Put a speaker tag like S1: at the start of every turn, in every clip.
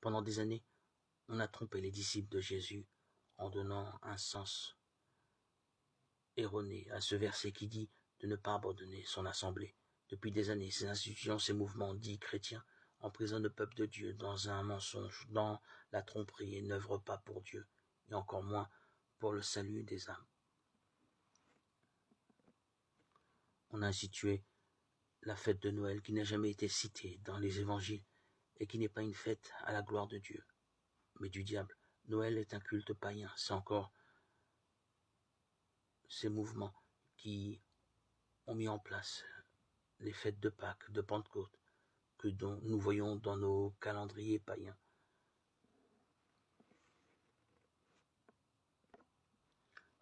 S1: Pendant des années, on a trompé les disciples de Jésus en donnant un sens erroné à ce verset qui dit de ne pas abandonner son assemblée. Depuis des années, ces institutions, ces mouvements dits chrétiens emprisonnent le peuple de Dieu dans un mensonge, dans la tromperie et n'œuvrent pas pour Dieu, et encore moins pour le salut des âmes. On a institué la fête de Noël qui n'a jamais été citée dans les évangiles et qui n'est pas une fête à la gloire de Dieu, mais du diable. Noël est un culte païen, c'est encore ces mouvements qui ont mis en place les fêtes de Pâques, de Pentecôte, que nous voyons dans nos calendriers païens.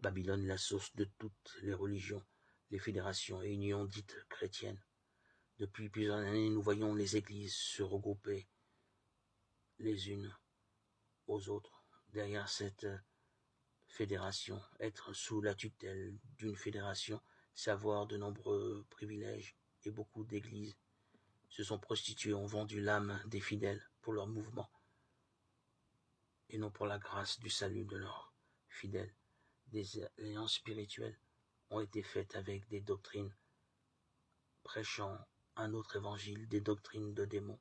S1: Babylone est la source de toutes les religions, les fédérations et unions dites chrétiennes. Depuis plusieurs années, nous voyons les églises se regrouper les unes aux autres derrière cette fédération, être sous la tutelle d'une fédération, c'est avoir de nombreux privilèges et beaucoup d'églises se sont prostituées, ont vendu l'âme des fidèles pour leur mouvement et non pour la grâce du salut de leurs fidèles. Des alliances spirituelles ont été faites avec des doctrines prêchant un autre évangile, des doctrines de démons.